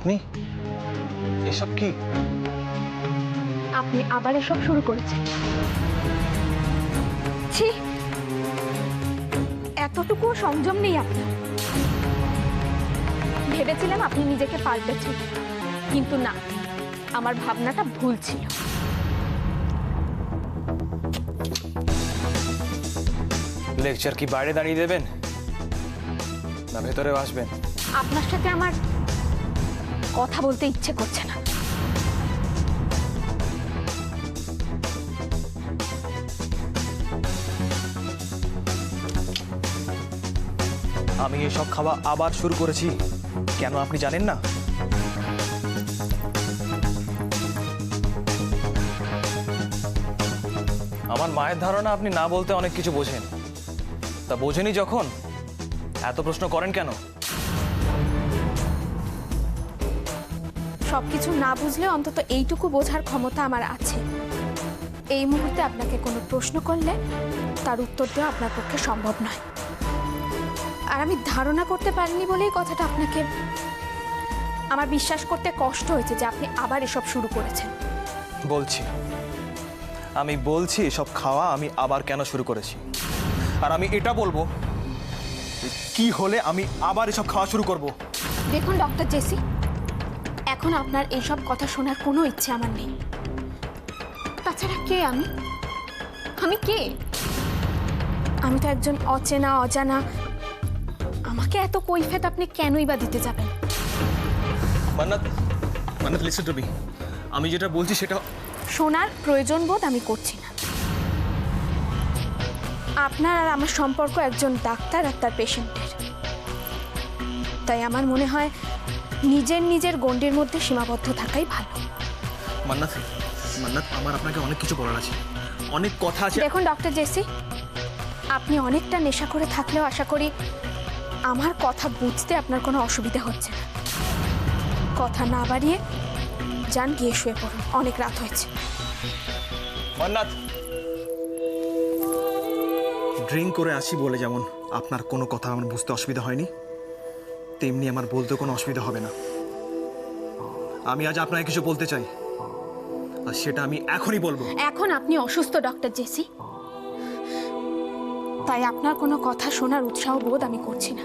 আপনি এসব কি? আপনি আবার এসব শুরু করেছেন। ছি, এতটুকু সংযম নেই আপনার। ভেবেছিলাম আপনি নিজেকে পাল্টেছেন, কিন্তু না, আমার ভাবনাটা ভুল ছিল। লেকচার কি বাইরে দাঁড়িয়ে দেবেন না ভেতরেও আসবেন? আপনার সাথে আমার কথা বলতে ইচ্ছে করছে না। আমি এসব খাওয়া আবার শুরু করেছি কেন আপনি জানেন না? আমার মায়ের ধারণা আপনি না বলতে অনেক কিছু বোঝেন। তা বোঝেনি যখন এত প্রশ্ন করেন কেন? সবকিছু না বুঝলে অন্তত এইটুকু বোঝার ক্ষমতা আমার আছে। এই মুহূর্তে আপনাকে কোনো প্রশ্ন করলে তার উত্তর দেওয়া আপনার পক্ষে সম্ভব নয়। আর আমি ধারণা করতে পারিনি বলেই কথাটা আপনাকে, আমার বিশ্বাস করতে কষ্ট হয়েছে যে আপনি আবার এসব শুরু করেছেন। আমি বলছি এসব খাওয়া আমি আবার কেন শুরু করেছি। আর আমি এটা বলবো কি হলে আমি আবার এসব খাওয়া শুরু করব। দেখুন ডক্টর জেসি, এখন আপনার এইসব কথা শোনার কোনো ইচ্ছে আমার নেই। তাছাড়া কে আমি? আমি কে? আমি তো একজন অচেনা অজানা। আমাকে এত কৈফিয়ত আপনি কেনই বা দিতে যাবেন? মান্নাত, লিসেন টু মি। আমি যেটা বলছি সেটা শোনার প্রয়োজন বোধ আমি করছি না। আপনার আর আমার সম্পর্ক একজন ডাক্তার আর তার পেশেন্টের। তাই আমার মনে হয় নিজের গণ্ডির মধ্যে সীমাবদ্ধ থাকাই ভালো। মান্নাত, আমার আপনাকে অনেক কিছু বলার আছে, অনেক কথা আছে। দেখুন ডক্টর জেসি, আপনি অনেকটা নেশা করে থাকলেও আশা করি আমার কথা বুঝতে আপনার কোনো অসুবিধা হচ্ছে না। কথা না বাড়িয়ে যান, গিয়ে শুয়ে পড়ুন, অনেক রাত হয়েছে। মান্নাত, ড্রিঙ্ক করে আসি বলে যেমন আপনার কোনো কথা আমার বুঝতে অসুবিধা হয়নি, তেমনি আমার বলতে কোনো অসুবিধা হবে না। আমি আজ আপনাকে কিছু বলতে চাই, আর সেটা আমি এখনই বলবো। এখন আপনি অসুস্থ ডক্টর জেসি, তাই আপনার কোনো কথা শোনার উৎসাহ বোধ আমি করছি না।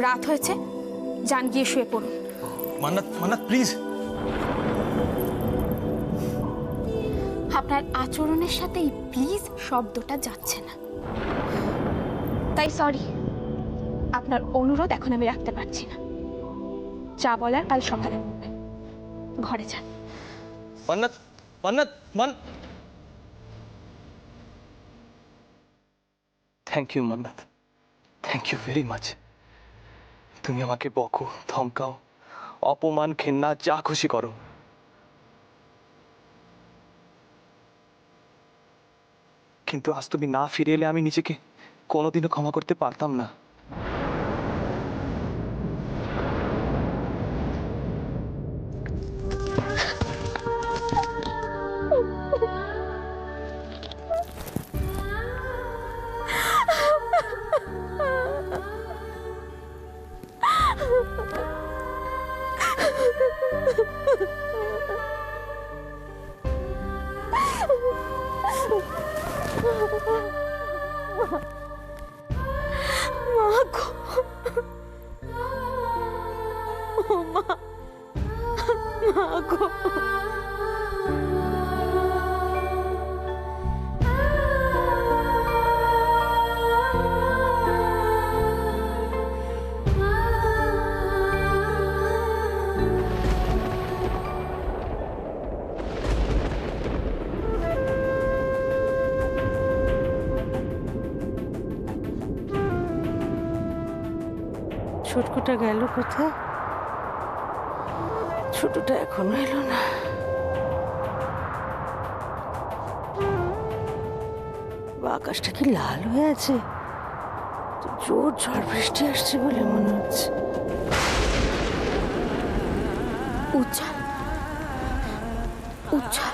রাত হয়েছে, যান গিয়ে শুয়ে পড়ুন। মান্নাত প্লিজ। আপনার আচরণের সাথে এই প্লিজ শব্দটা যাচ্ছে না, তাই সরি। আপনার অনুরোধ এখন আমি রাখতে পারছি না। যা বলার কাল সকালে বলবেন। ঘরে যান। Mannat, thank you Mannat, thank you very much. তুমি আমাকে বকো, ধমকাও, অপমান, ঘেন্না, যা খুশি করো, কিন্তু আজ তুমি না ফিরে এলে আমি নিজেকে কোনোদিনও ক্ষমা করতে পারতাম না। মা গো, ও মা, মা গো। ছোটকুটা গেল কোথায়? ছোটটা এখনো এলো না। আকাশটা কি লাল হয়ে আছে? জোর ঝড় বৃষ্টি আসছে বলে মনে হচ্ছে। উজ্জ্বল, উজ্জ্বল,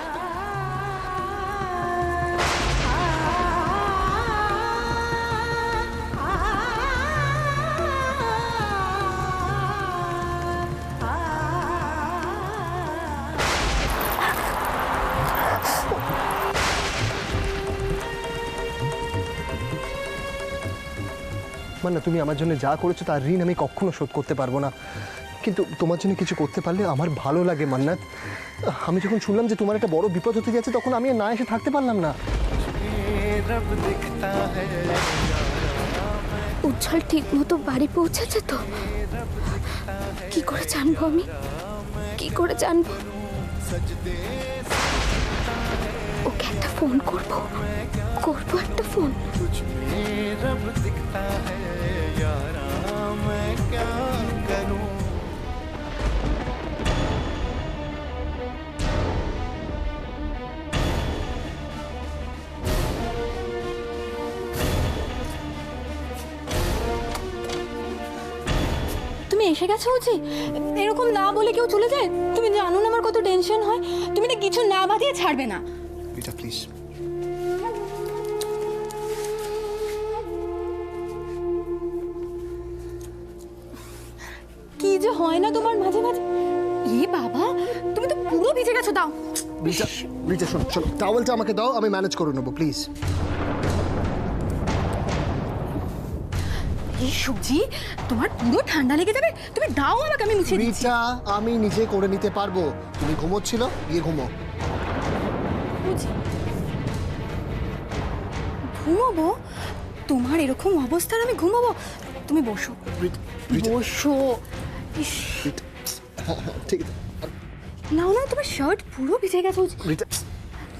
মানে তুমি আমার জন্য যা করেছো তার ঋণ আমি কখনো শোধ করতে পারবো না, কিন্তু তোমার জন্য কিছু করতে পারলে আমার ভালো লাগে মান্নাত। আমি যখন শুনলাম যে তোমার একটা বড় বিপদ হতে যাচ্ছে তখন আমি আর না এসে থাকতে পারলাম না। উজ্জ্বল ঠিক মতো বাড়ি পৌঁছেছে তো? কি করে জানবো আমি, কি করে জানবো? ওকে একটা ফোন করবো একটা ফোন। তুমি এসে গেছো উচি? এরকম না বলে কেউ চলে যায়? তুমি জানো না আমার কত টেনশন হয়। তুমি না কিছু না বাদিয়ে ছাড়বে না। রিতা প্লিজ। কি যে হয় না তোমার মাঝে মাঝে। এ বাবা, তুমি তো পুরো ভিজে গেছো। দাও রিতা, রিতা শোনো শোনো, টাওয়েলটা আমাকে দাও, আমি ম্যানেজ করে নেবো প্লিজ। এই সবজি, তোমার পুরো ঠান্ডা লেগে যাবে। তুমি দাও আমাকে, আমি মুছিয়ে দিচ্ছি। রিতা আমি নিজে করে নিতে পারবো, তুমি ঘুমোচ্ছিল, গিয়ে ঘুমো। বুঝি। ঘুমোবো? তোমার এরকম অবস্থার আমি ঘুমোবো? তুমি বসো, বসো। ইস, ঠিক আছে নাও না, তোমার শার্ট পুরো ভিজে গেছে উজি। রিতা,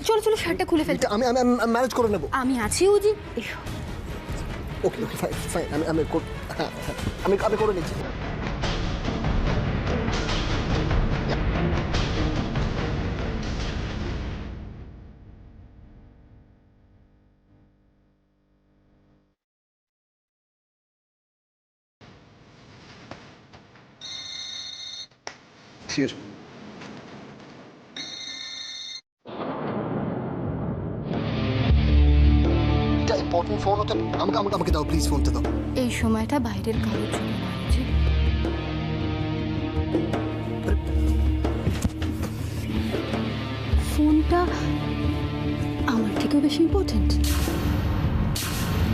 চলো চলো, শার্টটা খুলে ফেলতে। রিতা আমি আমি ম্যানেজ করে নেবো। আমি আছি উজি, এসো। ওকে ওকে ফাইন ফাইন, আমি করে নিচ্ছি। Cheers. এটা ইম্পর্টেন্ট ফোন হতে, আমাকে দাও প্লিজ, ফোনটা দাও। এই সময়টা বাইরের কারোর জন্য না, বুঝি? ফোনটা আমার থেকেও বেশি important.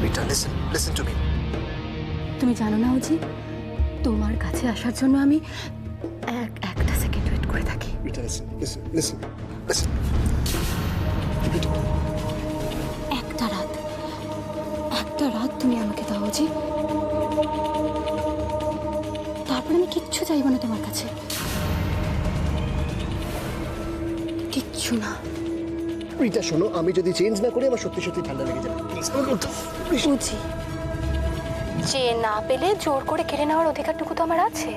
Rita listen to me. তুমি জানো না উজি, তোমার কাছে আসার জন্য আমি একটা সেকেন্ড ওয়েট করে থাকি। রিতা লিসেন। একটা রাত তুমি আমাকে দাও উজি, তারপর আমি কিচ্ছু চাইবো না তোমার কাছে, কিচ্ছু না। রিতা শোনো, আমি যদি চেঞ্জ না করি আমার সত্যি সত্যি ঠান্ডা লেগে যাবে, প্লিজ। বুঝি, যে না পেলে জোর করে কেড়ে নেওয়ার অধিকারটুকু তো আমার আছে।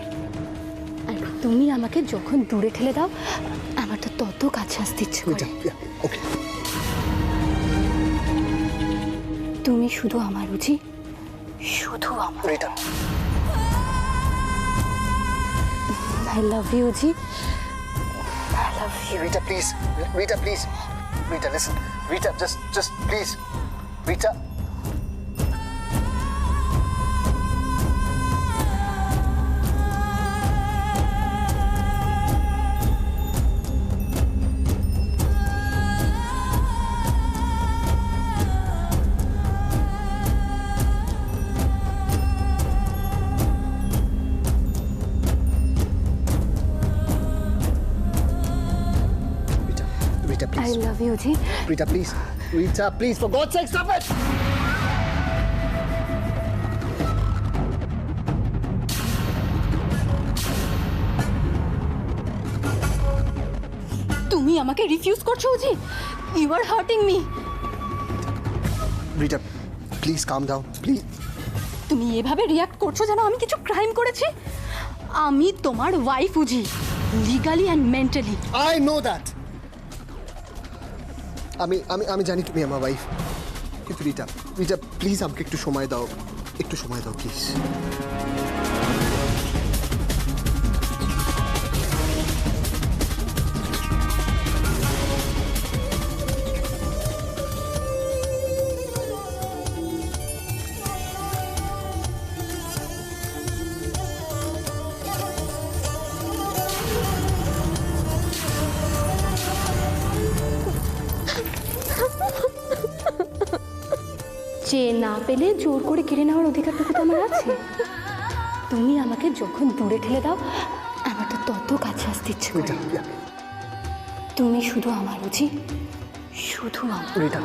আর তুমি আমাকে যখন দূরে ঠেলে দাও, আমার তো তত কাছে আসতে ইচ্ছে করে। ওকে, তুমি শুধু আমার বুঝি, শুধু আমার। Rita I love you ji, I love you. Rita please, Rita listen, Rita just please, Rita. Rita, I please. love you ji. Rita, please. Rita, please, for God's sake, stop it! তুমি আমাকে রিফিউজ করছো জি। You are hurting me. Rita, please calm down, please. তুমি এভাবে react করছো যেন আমি কিছু ক্রাইম করেছি। আমি তোমার ওয়াইফ উজি, legally and mentally. I know that. আমি জানি তুমি আমার ওয়াইফ, কিন্তু রিটা প্লিজ আমাকে একটু সময় দাও, প্লিজ। যে না পেলে জোর করে কেড়ে নেওয়ার অধিকারটুকু তো আমার আছে। তুমি আমাকে যখন দূরে ঠেলে দাও আমার তো তত কাছে আসতে ইচ্ছে করে। রিটা, তুমি শুধু আমার বুঝি, শুধু আমার। রিটা,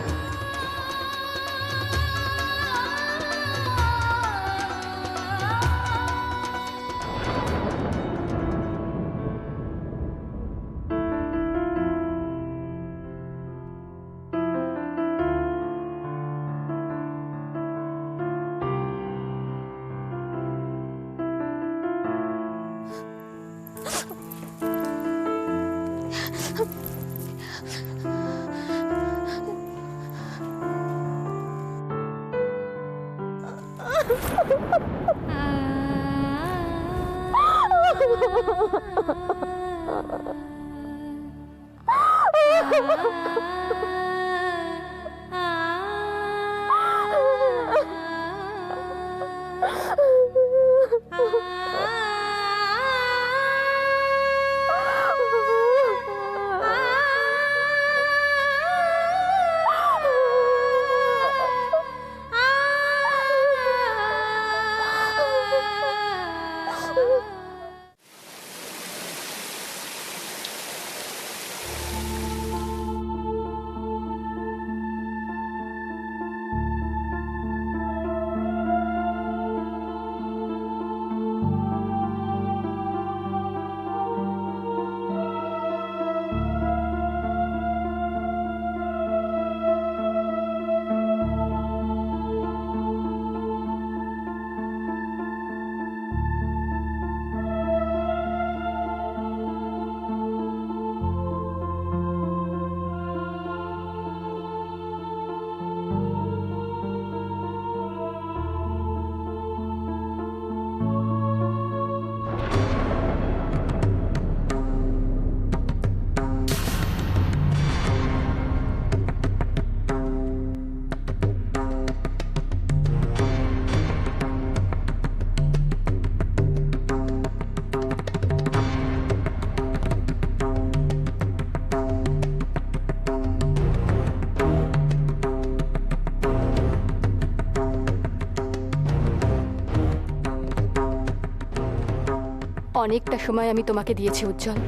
অনেকটা সময় আমি তোমাকে দিয়েছি উজ্জ্বল,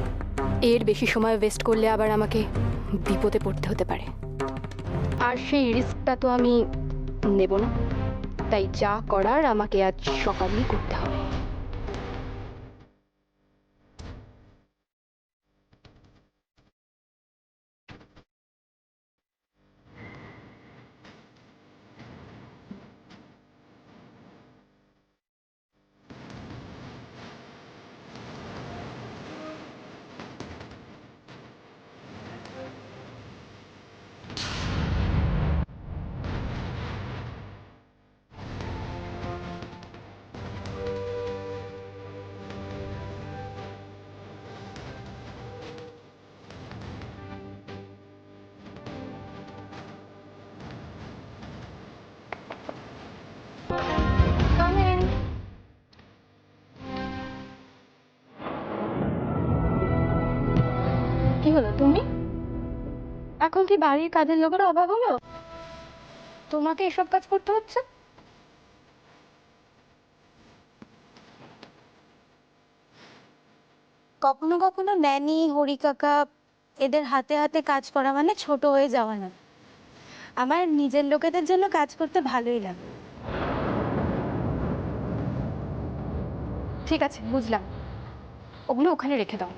এর বেশি সময় ওয়েস্ট করলে আবার আমাকে বিপদে পড়তে হতে পারে, আর সেই রিস্কটা তো আমি নেব না। তাই যা করার আমাকে আজ সকালেই করতে হবে। কি হলো তুমি? এখন কি বাড়ির কাজের লোকের অভাব হলো? তোমাকে এসব কাজ করতে হচ্ছে? কখনো কখনো ন্যানি হরি কাকা এদের হাতে হাতে কাজ করা মানে ছোট হয়ে যাওয়া না। আমার নিজের লোকেদের জন্য কাজ করতে ভালোই লাগে। ঠিক আছে, বুঝলাম, ওগুলো ওখানে রেখে দাও।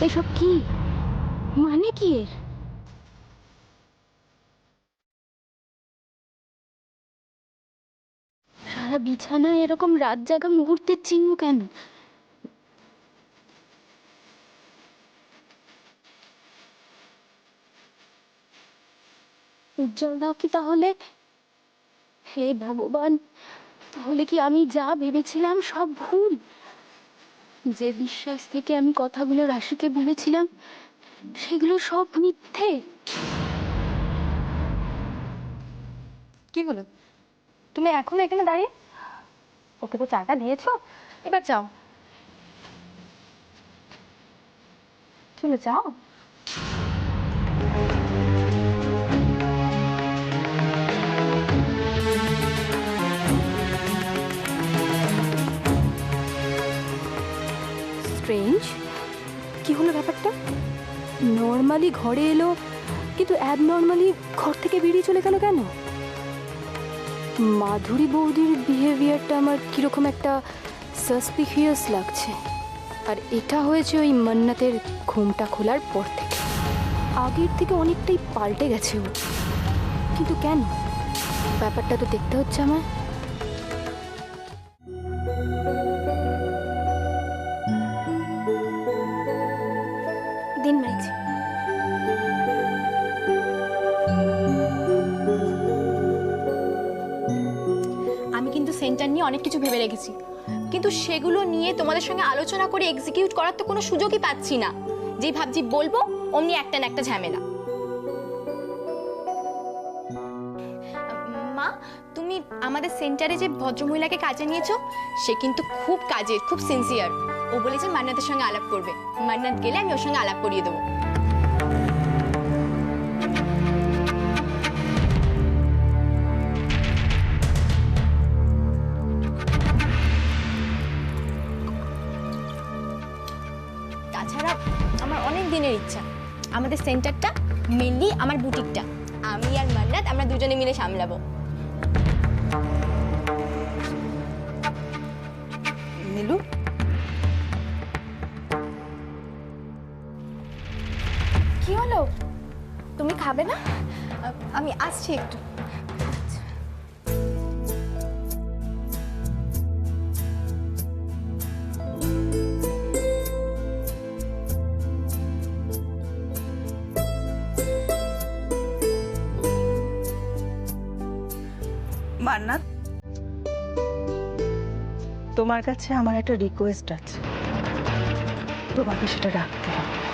এসব কি মানে কি এর? সারা বিছানায় এরকম রাত জাগা মুহূর্তের চিহ্ন কেন? উজ্জ্বল দাও কি তাহলে? হে ভগবান, তাহলে কি আমি যা ভেবেছিলাম সব ভুল? যে বিশ্বাস থেকে আমি কথাগুলো রাশিকে বলেছিলাম সেগুলো সব মিথ্যে। কি হলো, তুমি এখনো এখানে দাঁড়িয়ে? ওকে তো চাটা দিয়েছো, এবার যাও, চলে যাও। স্ট্রেঞ্জ, কি হলো ব্যাপারটা? নর্মালি ঘরে এলো কিন্তু অ্যাবনর্মালি ঘর থেকে বেরিয়ে চলে গেল কেন? মাধুরী বৌদির বিহেভিয়ারটা আমার কিরকম একটা সাসপিশিয়াস লাগছে। আর এটা হয়েছে ওই মান্নাতের ঘুমটা খোলার পর থেকে। আগের থেকে অনেকটাই পাল্টে গেছে ও, কিন্তু কেন? ব্যাপারটা তো দেখতে হচ্ছে আমার। দিন মাইছি। আমি কিন্তু সেন্টার নিয়ে অনেক কিছু ভেবে রেখেছি, কিন্তু সেগুলো নিয়ে তোমাদের সঙ্গে আলোচনা করে এক্সিকিউট করার তো কোনো সুযোগই পাচ্ছি না। যেই ভাবছি বলবো অমনি একটা না একটা ঝামেলা। মা, তুমি আমাদের সেন্টারে যে ভদ্রমহিলাকে কাজে নিয়েছো সে কিন্তু খুব কাজের, খুব সিনসিয়ার। ও বলেছে মান্নাতের সঙ্গে আলাপ করবে, মান্নাত গেলে আমি ওর সঙ্গে আলাপ করিয়ে দেবো। তাছাড়া আমার অনেক দিনের ইচ্ছা আমাদের সেন্টারটা, মেনলি আমার বুটিকটা আমি আর মান্নাত আমরা দুজনে মিলে সামলাবো। নীলু, কি হলো, তুমি খাবে না? আমি আসছি একটু। মান্নাত, তোমার কাছে আমার একটা রিকোয়েস্ট আছে, তোমাকে সেটা রাখতে হবে।